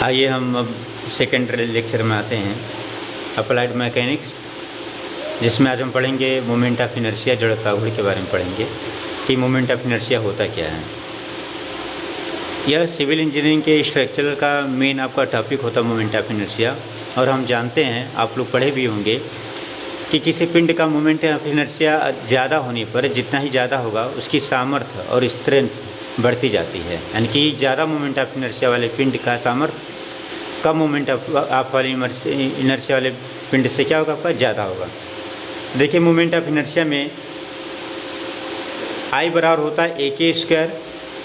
आइए हम अब सेकेंड लेक्चर में आते हैं, अप्लाइड मैकेनिक्स, जिसमें आज हम पढ़ेंगे मोमेंट ऑफ इनर्शिया, जड़ता घूर्ण के बारे में पढ़ेंगे कि मोमेंट ऑफ इनर्शिया होता क्या है। यह सिविल इंजीनियरिंग के स्ट्रक्चर का मेन आपका टॉपिक होता है मोमेंट ऑफ इनर्शिया। और हम जानते हैं, आप लोग पढ़े भी होंगे कि किसी पिंड का मोमेंट ऑफ इनर्शिया ज़्यादा होने पर जितना ही ज़्यादा होगा उसकी सामर्थ्य और स्ट्रेंथ बढ़ती जाती है। यानी कि ज़्यादा मोमेंट ऑफ इनर्शिया वाले पिंड का सामर्थ्य कम मोमेंट ऑफ वाले इनर्शिया वाले पिंड से क्या होगा, आपका ज़्यादा होगा। देखिए मोमेंट ऑफ इनर्शिया में आई बराबर होता है ए के स्क्वायर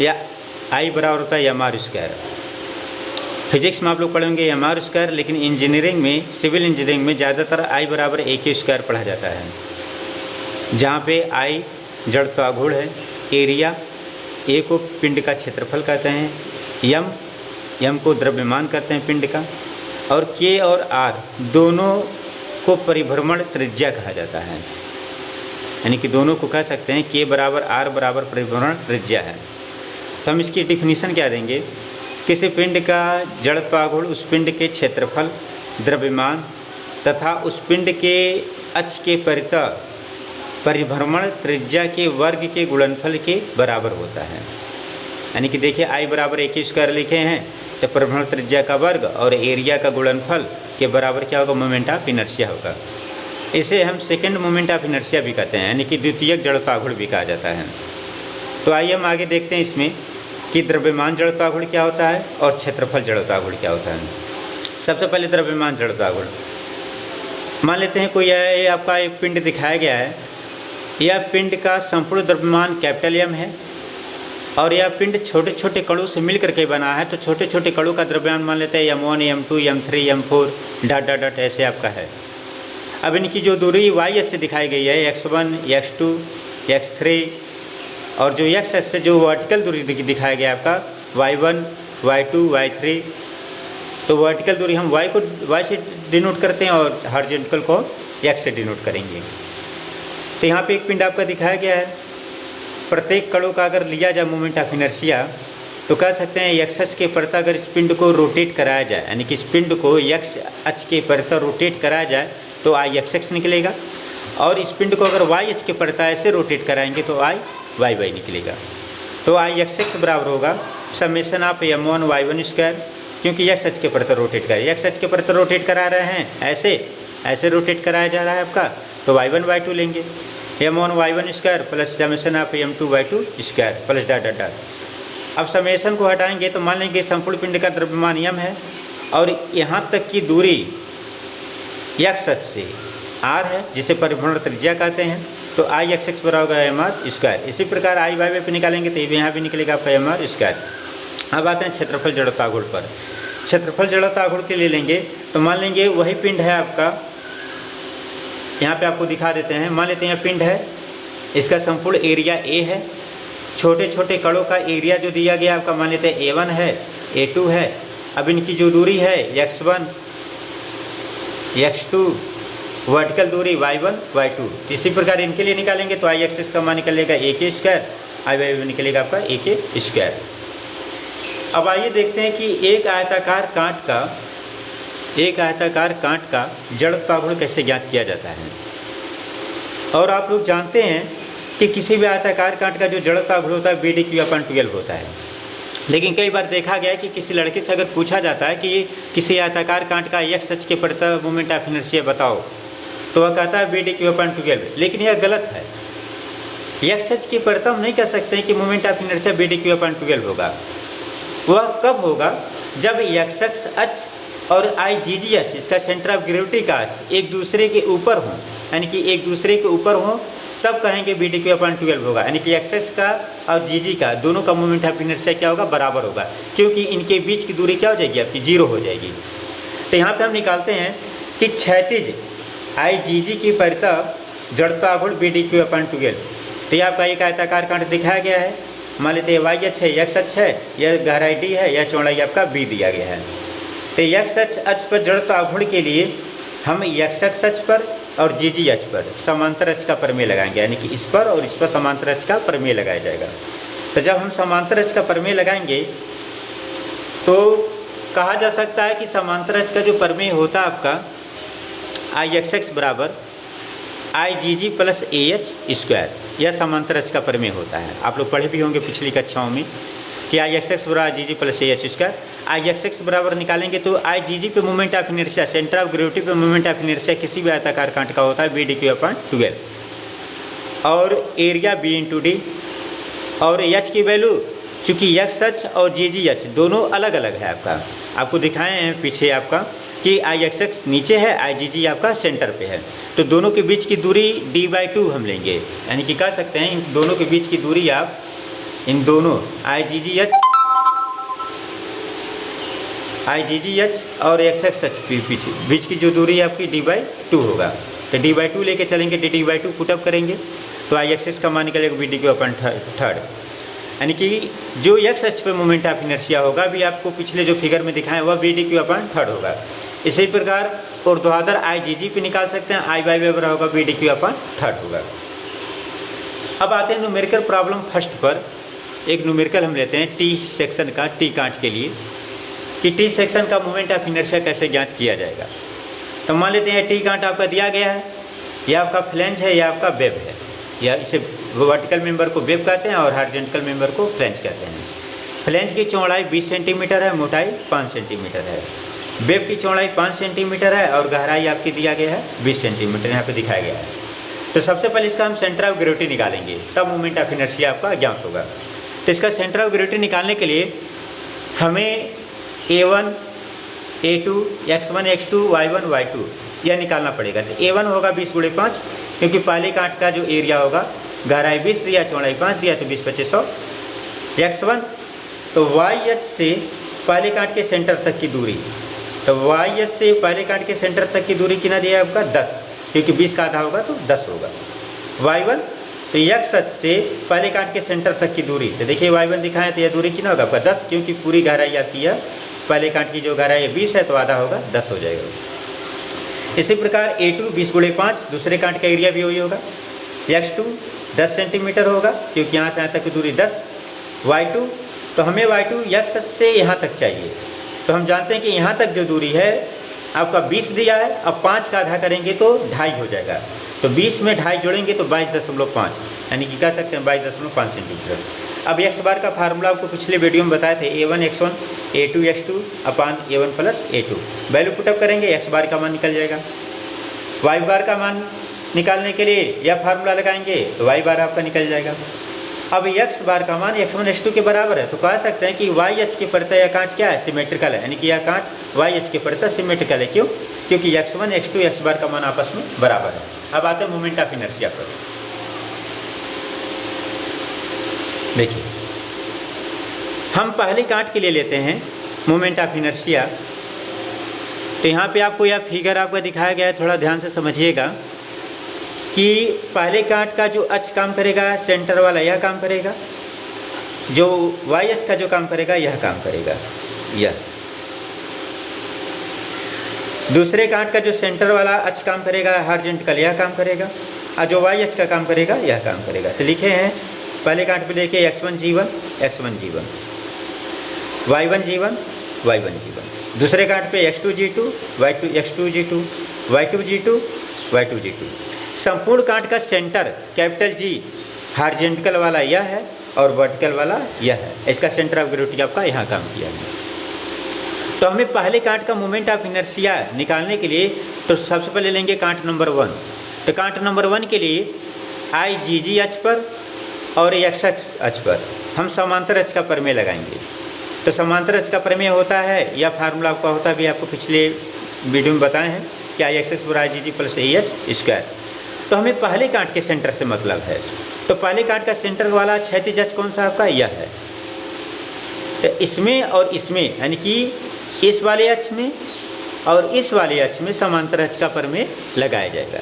या आई बराबर होता है एम आर स्क्वायर। फिजिक्स में आप लोग पढ़ेंगे एम आर स्क्वायर, लेकिन इंजीनियरिंग में, सिविल इंजीनियरिंग में ज़्यादातर आई बराबर ए के स्क्वायर पढ़ा जाता है, जहाँ पे आई जड़ता घूर्ण है, एरिया ए को पिंड का क्षेत्रफल कहते हैं, एम को द्रव्यमान कहते हैं पिंड का, और के और आर दोनों को परिभ्रमण त्रिज्या कहा जाता है। यानी कि दोनों को कह सकते हैं के बराबर आर बराबर परिभ्रमण त्रिज्या है। तो हम इसकी डिफिनीशन क्या देंगे, किसी पिंड का जड़ता घूर्ण उस पिंड के क्षेत्रफल, द्रव्यमान तथा उस पिंड के अक्ष के परितः परिभ्रमण त्रिज्या के वर्ग के गुणनफल के बराबर होता है। यानी कि देखिए आई बराबर ए के स्क्वायर लिखे हैं, तो परिभ्रमण त्रिज्या का वर्ग और एरिया का गुणनफल के बराबर क्या होगा, मोमेंट ऑफ इनर्शिया होगा। इसे हम सेकंड मोमेंट ऑफ इनर्शिया भी कहते हैं, यानी कि द्वितीयक जड़ता घूर्ण भी कहा जाता है। तो आइए हम आगे देखते हैं इसमें कि द्रव्यमान जड़ता घूर्ण क्या होता है और क्षेत्रफल जड़ता घूर्ण क्या होता है। सबसे पहले द्रव्यमान जड़ता घूर्ण, मान लेते हैं कोई ये आपका एक पिंड दिखाया गया है, यह पिंड का संपूर्ण द्रव्यमान कैपिटल एम है और यह पिंड छोटे छोटे कणों से मिल करके बना है। तो छोटे छोटे कणों का द्रव्यमान मान लेते हैं m1, m2, m3, m4 dot dot dot ऐसे आपका है। अब इनकी जो दूरी y से दिखाई गई है, x1, x2, x3, और जो x से जो वर्टिकल दूरी दिखाया गया है आपका y1, y2, y3, तो वर्टिकल दूरी हम y से डिनोट करते हैं और हॉरिजॉन्टल को x से डिनोट करेंगे। तो यहाँ पे एक पिंड आपका दिखाया गया है, प्रत्येक कणों का अगर लिया जाए मोमेंट ऑफ इनर्शिया तो कह सकते हैं एक्स अक्ष के प्रति अगर इस पिंड को रोटेट कराया जाए, यानी कि इस पिंड को एक्स अक्ष के प्रति रोटेट कराया जाए तो आई एक्स एक्स निकलेगा, और इस पिंड को अगर वाई अक्ष के प्रति ऐसे रोटेट कराएंगे तो आई वाई वाई निकलेगा। तो आई एक्स एक्स बराबर होगा summation of m1 y1 square, क्योंकि एक्स अक्ष के प्रति रोटेट करें, एक्स अक्ष के प्रति रोटेट करा रहे हैं, ऐसे रोटेट कराया जा रहा है आपका, तो y1 y2 लेंगे, m1 y1 square plus summation of m2 y2 square plus dot dot dot. अब समेशन को हटाएंगे तो मान लेंगे संपूर्ण पिंड का द्रव्यमान m है और यहाँ तक की दूरी x अक्ष से r है, जिसे परिभ्रमण त्रिज्या कहते हैं, तो आई एक्स एक्स बराबर होगा एम आर स्क्वायर। इसी प्रकार आई वाई पे निकालेंगे तो यहाँ भी निकलेगा आपका एम आर स्क्वायर। अब आते हैं क्षेत्रफल जड़ता घूर्ण पर। क्षेत्रफल जड़ता घूर्ण के लिए लेंगे तो मान लेंगे वही पिंड है आपका, यहाँ पे आपको दिखा देते हैं, मान लेते हैं पिंड है, इसका संपूर्ण एरिया ए है, छोटे छोटे कणों का एरिया जो दिया गया आपका मान लेते हैं A1 है, A2 है। अब इनकी जो दूरी है x1, x2, वर्टिकल दूरी y1, y2, इसी प्रकार इनके लिए निकालेंगे तो आई एक्स का मान निकलेगा ए के स्क्वायर, आई वाई निकलेगा आपका ए के स्क्वायर। अब आइए देखते हैं कि एक आयताकार कांट का जड़ता घूर्ण कैसे ज्ञात किया जाता है। और आप लोग जानते हैं कि किसी भी आयताकार कांट का जो जड़ता घूर्ण होता है BDQ/12 होता है, लेकिन कई बार देखा गया है कि किसी लड़के से अगर पूछा जाता है कि किसी आयताकार कांट का एक्स अक्ष के प्रति मोमेंट ऑफ इनर्शिया बताओ, तो वह कहता है BDQ/12, लेकिन यह गलत है। एक्स अक्ष के प्रति हम नहीं कह सकते हैं कि मोमेंट ऑफ इनर्शिया BDQ/12 होगा। वह कब होगा, जब एक्स अक्ष और आई जी अक्ष, इसका सेंटर ऑफ ग्रेविटी का अक्ष एक दूसरे के ऊपर हों, यानी कि एक दूसरे के ऊपर हों, तब कहेंगे BDQ/12 होगा। यानी कि एक्स अक्ष का और जी का दोनों का मोमेंट ऑफ इनर्शिया क्या होगा, बराबर होगा, क्योंकि इनके बीच की दूरी क्या हो जाएगी, आपकी 0 हो जाएगी। तो यहाँ पे हम निकालते हैं कि क्षैतिज आई जी की परितः जड़ता घूर्ण BDQ/12। तो ये आपका एक आयताकार कांट दिखाया गया है, मान लेते हैं वाई अक्ष है, एक्स अक्ष है, यह गहराई डी है, यह चौड़ाई आपका बी दिया गया है। तो एक्स अक्ष पर जड़ता घूर्ण के लिए हम एक्स अक्ष पर और जी अक्ष पर समांतर अक्ष का प्रमेय लगाएंगे, यानी कि इस पर और इस पर समांतर अक्ष का प्रमेय लगाया जाएगा। तो जब हम समांतर अक्ष का प्रमेय लगाएंगे तो कहा जा सकता है कि समांतर अक्ष का जो प्रमेय होता है आपका आई एक्स एक्स बराबर I g g plus A h square, यह समांतर अक्ष का प्रमेय होता है। आप लोग पढ़े भी होंगे पिछली कक्षाओं में कि आई एक्स एक्स बराबर I g g plus A h square. I x x बराबर निकालेंगे तो आई जी जी पे moment of inertia, centre of gravity पे मोमेंट ऑफ इनर्शिया किसी भी आयताकार कांट का होता है बी डी क्यू अपॉन 12, और एरिया बी इंटू डी, और एच की वैल्यू चूँकि एक्स एच और जी जी एच दोनों अलग अलग है आपका, आपको दिखाए हैं पीछे आपका कि आई एक्स एक्स नीचे है, आई जी जी आपका सेंटर पे है, तो दोनों के बीच की दूरी d/2 हम लेंगे, यानी कि कह सकते हैं इन दोनों के बीच की दूरी आप इन दोनों आई जी जी एच और एक्स एक्स एच पीछे बीच की जो दूरी आपकी d/2 होगा, तो d/2 लेके चलेंगे, d/2 पुटअप करेंगे तो आई एक्स एक्स का मान निकलेगा B D Q upon third, यानी कि जो एक्स एच पे मोमेंट ऑफ इनर्शिया होगा भी आपको पिछले जो फिगर में दिखाएं वह B D Q upon third होगा। इसी प्रकार ऊर्ध्वाधर आई जी जी पे निकाल सकते हैं, आई बाई बराबर होगा B D Q upon third होगा। अब आते हैं न्यूमेरिकल प्रॉब्लम फर्स्ट पर। एक न्यूमेरिकल हम लेते हैं टी सेक्शन का, टी कांट के लिए, कि टी सेक्शन का मोमेंट ऑफ इनर्शिया कैसे ज्ञात किया जाएगा। तो मान लेते हैं टी कांट आपका दिया गया है, यह आपका फ्लेंज है, यह आपका वेब है, या इसे वर्टिकल मेंबर को वेब कहते हैं और हॉरिजॉन्टल मेंबर को फ्लेंज कहते हैं। फ्लेंज की चौड़ाई 20 सेंटीमीटर है, मोटाई 5 सेंटीमीटर है। वेब की चौड़ाई 5 सेंटीमीटर है और गहराई आपकी दिया गया है 20 सेंटीमीटर, यहाँ पे दिखाया गया है। तो सबसे पहले इसका हम सेंटर ऑफ ग्रेविटी निकालेंगे, तब मोमेंट ऑफ इनर्शिया आपका ज्ञात होगा। तो इसका सेंटर ऑफ ग्रेविटी निकालने के लिए हमें A1, A2, X1, X2, Y1, Y2 यह निकालना पड़ेगा। तो A1 होगा 20/5, क्योंकि पहले कांट का जो एरिया होगा गहराई 20 दिया, चौड़ाई 5 दिया, तो 20/2500। X1 तो YH से पहले कांट के सेंटर तक की दूरी, तो YH से पहले कांट के सेंटर तक की दूरी कितना दिया है आपका 10, क्योंकि 20 का आधा होगा तो 10 होगा। Y1 तो XH से पहले कांट के सेंटर तक की दूरी, तो देखिए Y1 दिखाएं तो यह दूरी कितना होगा आपका 10, क्योंकि पूरी गहराई आती है, पहले कांट की जो गहराई 20 है तो आधा होगा 10 हो जाएगा। इसी प्रकार A2 20/5, दूसरे कांट का एरिया भी वही होगा। X2 10 सेंटीमीटर होगा, क्योंकि यहाँ से यहाँ तक की दूरी 10। Y2 तो हमें Y2 X से यहाँ तक चाहिए, तो हम जानते हैं कि यहाँ तक जो दूरी है आपका 20 दिया है, अब 5 का आधा करेंगे तो 2.5 हो जाएगा, तो 20 में 2.5 जोड़ेंगे तो 22.5, यानी कि कह सकते हैं 22.5 सेंटीमीटर। अब एक्स बार का फार्मूला आपको पिछले वीडियो में बताए थे, A1 X1 A2 X2 अपान A1 plus A2, value put up करेंगे एक्स बार का मान निकल जाएगा। वाई बार का मान निकालने के लिए यह फार्मूला लगाएंगे तो वाई बार आपका निकल जाएगा। अब एक्स बार का मान X1 X2 के बराबर है, तो कह सकते हैं कि वाई एच के प्रति यह कांट क्या है, सिमेट्रिकल है, यानी कि यह कांट वाई एच के प्रति सिमेट्रिकल है। क्यों? क्योंकि X1 X2 एक्स बार का मान आपस में बराबर है। अब आते हैं मोमेंट ऑफ इनर्शिया पर। देखिए हम पहले कांट के लिए लेते हैं मोमेंट ऑफ इनर्शिया, तो यहाँ पे आपको यह फिगर आपका दिखाया गया है, थोड़ा ध्यान से समझिएगा कि पहले कांट का जो अक्ष काम करेगा सेंटर वाला यह काम करेगा, जो वाई अक्ष का जो काम करेगा यह काम करेगा, यह दूसरे कांट का जो सेंटर वाला अक्ष काम करेगा हॉरिजॉन्टल यह काम करेगा, और जो वाई अक्ष का काम करेगा यह काम करेगा। तो लिखे हैं पहले कांट पे लेके X1 G1 X1 G1, Y1 G1 Y1 G1, दूसरे can't pay X2 G2 Y2 X2 G2 Y2 G2 Y2 G2। संपूर्ण कांट का सेंटर कैपिटल G हॉरिजॉन्टल वाला यह है और वर्टिकल वाला यह है, इसका सेंटर ऑफ ग्रेविटी आपका यहाँ काम किया है। तो हमें पहले कांट का मोमेंट ऑफ इनर्शिया निकालने के लिए तो सबसे पहले लेंगे कांट नंबर 1। तो कांट नंबर 1 के लिए आई जी जी अक्ष पर और एक्स अक्ष पर हम समांतर अक्ष का प्रमेय लगाएंगे। तो समांतर अक्ष का प्रमेय होता है, यह फार्मूला आपका होता है भी आपको पिछले वीडियो में बताए हैं कि आई एक्स एक्स बराबर I g g plus A h square. तो हमें पहले कांट के सेंटर से मतलब है, तो पहले कांट का सेंटर वाला क्षैतिज अक्ष कौन सा आपका यह है। तो इसमें और इसमें यानी कि इस वाले अक्ष में और इस वाले अक्ष में समांतर अक्ष का प्रमेय लगाया जाएगा,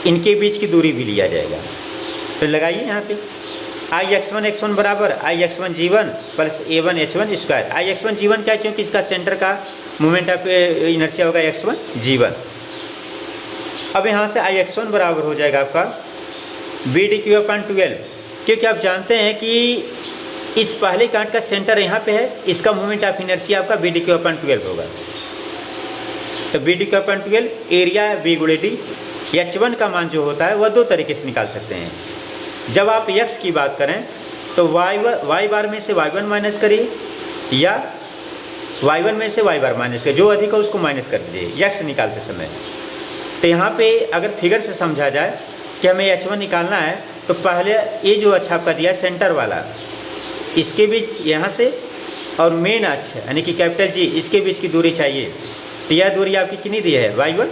इनके बीच की दूरी भी लिया जाएगा। तो लगाइए यहाँ पे आई X1 X1 बराबर आई X1 G1 plus A1 H1 square. आई X1 G1 क्या है, क्योंकि इसका सेंटर का मोमेंट ऑफ इनर्शिया होगा X1 G1। अब यहाँ से आई X1 बराबर हो जाएगा आपका BDQ/12, क्योंकि आप जानते हैं कि इस पहले कांट का सेंटर यहाँ पे है, इसका मोमेंट ऑफ इनर्शिया आपका BdQ/12 होगा। तो BdQ/12 एरिया B गुणे D, H1 का मान जो होता है वह दो तरीके से निकाल सकते हैं। जब आप x की बात करें तो y बार में से y1 माइनस करिए, या y1 में से y बार माइनस करिए, जो अधिक है उसको माइनस कर दीजिए x निकालते समय। तो यहाँ पे अगर फिगर से समझा जाए कि हमें H1 निकालना है, तो पहले ये जो अक्ष आपका दिया है सेंटर वाला, इसके बीच यहाँ से और मेन अक्ष यानी कि कैपिटल G, इसके बीच की दूरी चाहिए। तो यह दूरी आपकी कितनी दी है y1,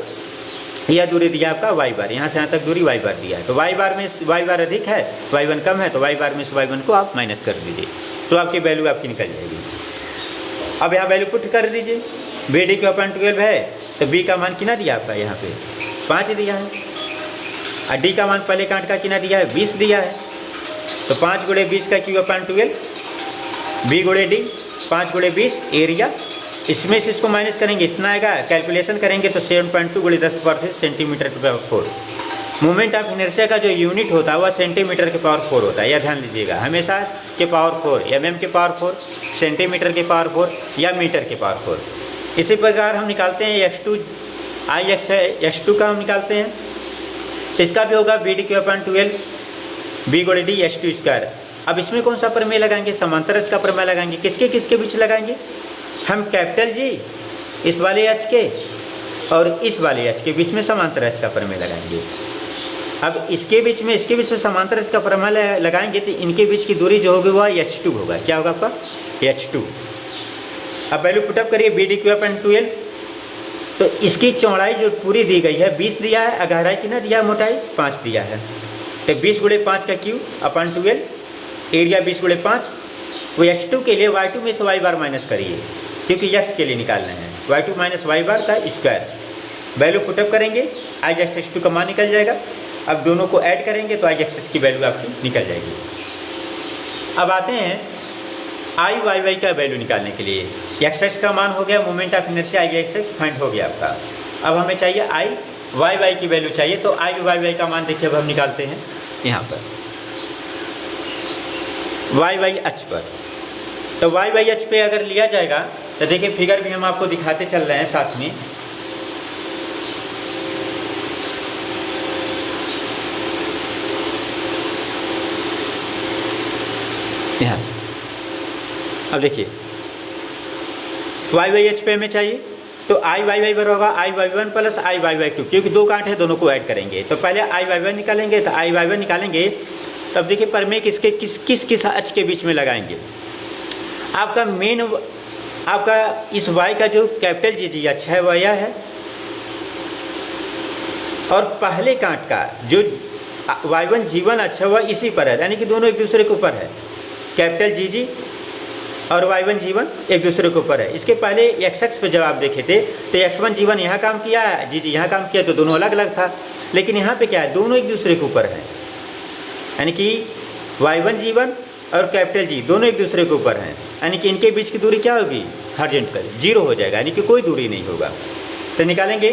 यह दूरी दिया आपका y बार, यहाँ से यहाँ तक दूरी y बार दिया है। तो y बार में y बार अधिक है, y1 कम है, तो y बार में से y1 को आप माइनस कर दीजिए, तो आपकी वैल्यू आपकी निकल जाएगी। अब यहाँ वैल्यू पुट कर दीजिए, BdQ/12 है तो B का मान कितना दिया आपका यहाँ पे 5 दिया है, और D का मान पहले कांट का कितना दिया है 20 दिया है। तो 5 गुणे 20 का Q/12, B गुणे D 5 गुणे 20 एरिया, इसमें से इसको माइनस करेंगे इतना आएगा, कैलकुलेशन करेंगे तो 7.2 गुणे 10 सेंटीमीटर के पावर 4। मोमेंट ऑफ इनर्शिया का जो यूनिट होता है वह सेंटीमीटर के पावर 4 होता है, यह ध्यान लीजिएगा हमेशा के पावर 4, mm के पावर 4, सेंटीमीटर के पावर 4 या मीटर के पावर 4। इसी प्रकार हम निकालते हैं x2 x2 का हम निकालते हैं, तो इसका भी होगा BdQ/12 B गुणे D H2²। अब इसमें कौन सा प्रमेय लगाएंगे, समांतर अक्ष का प्रमेय लगाएंगे। किसके किसके बीच लगाएंगे, हम कैपिटल G इस वाले अक्ष के और इस वाले अक्ष के बीच में समांतर अक्ष का प्रमेय लगाएंगे। अब इसके बीच में समांतर अक्ष का प्रमेय लगाएंगे तो इनके बीच की दूरी जो होगी वह H2 होगा। क्या होगा आपका H2। अब वैल्यू पुटअप करिए BdQ/12, तो इसकी चौड़ाई जो पूरी दी गई है 20 दिया है, गहराई कितना दिया है, मोटाई 5 दिया है। तो 20 गुणे 5 का Q/12, एरिया 20 गुणे 5। वो H2 के लिए y2 में से y बार माइनस करिए, क्योंकि x के लिए निकालना है, y2 माइनस y बार का स्क्वायर। वैल्यू पुटअप करेंगे, Ix/H2 का मान निकल जाएगा। अब दोनों को ऐड करेंगे तो Ix की वैल्यू आपकी निकल जाएगी। अब आते हैं Iyy का वैल्यू निकालने के लिए। x का मान हो गया, moment of inertia Ix find हो गया आपका। अब हमें चाहिए Iyy की वैल्यू चाहिए, तो Iyy का मान देखिए अब हम निकालते हैं यहाँ पर y अक्ष पर। तो y अक्ष पे अगर लिया जाएगा तो देखिए फिगर भी हम आपको दिखाते चल रहे हैं साथ में। यहाँ से अब देखिए y अक्ष पे हमें चाहिए, तो Iyy बराबर होगा Iy1 प्लस Iyy2, क्योंकि दो कांट है दोनों को ऐड करेंगे। तो पहले Iyy निकालेंगे, तो Iyy निकालेंगे तब देखिए प्रमेय किसके किस अक्ष के बीच में लगाएंगे। आपका मेन आपका इस y का जो कैपिटल जी अक्ष है वह यह है, और पहले कांट का जो y1 g1 अक्ष है वह इसी पर है, यानी कि दोनों एक दूसरे के ऊपर है। कैपिटल जी और y1 g1 एक दूसरे के ऊपर है। इसके पहले x अक्ष पे जब आप देखे थे तो x1 g1 यहाँ काम किया है, जी यहाँ काम किया, तो दोनों अलग अलग था। लेकिन यहाँ पे क्या है, दोनों एक दूसरे के ऊपर है, यानी कि y1 g1 और कैपिटल G दोनों एक दूसरे के ऊपर हैं, यानी कि इनके बीच की दूरी क्या होगी, हॉरिजॉन्टल 0 हो जाएगा, यानी कि कोई दूरी नहीं होगा। तो निकालेंगे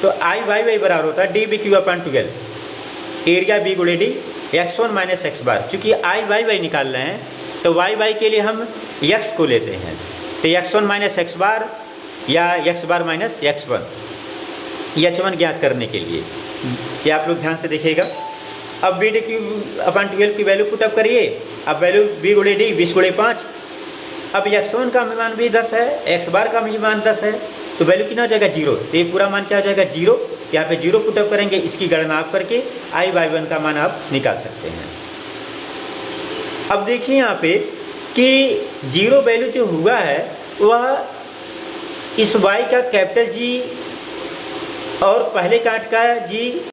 तो Iyy बराबर होता है DbQ/12, एरिया B गुणे D x1 माइनस x बार। चूँकि Iyy निकाल रहे हैं तो y के लिए हम x को लेते हैं, तो x1 माइनस x बार या x बार माइनस x1, H1 ज्ञात करने के लिए ये आप लोग ध्यान से देखिएगा। अब BdQ/12 की वैल्यू पुटअप करिए। अब वैल्यू B गुणे D 20 गुणे 5। अब x1 का मान भी 10 है, x बार का भी मान 10 है, तो वैल्यू कितना हो जाएगा 0। तो ये पूरा मान क्या हो जाएगा 0। यहाँ पे 0 पुटअप करेंगे, इसकी गणना आप करके Iyy का मान आप निकाल सकते हैं। अब देखिए यहाँ पे कि 0 वैल्यू जो हुआ है वह इस y का कैपिटल G और पहले कांट का G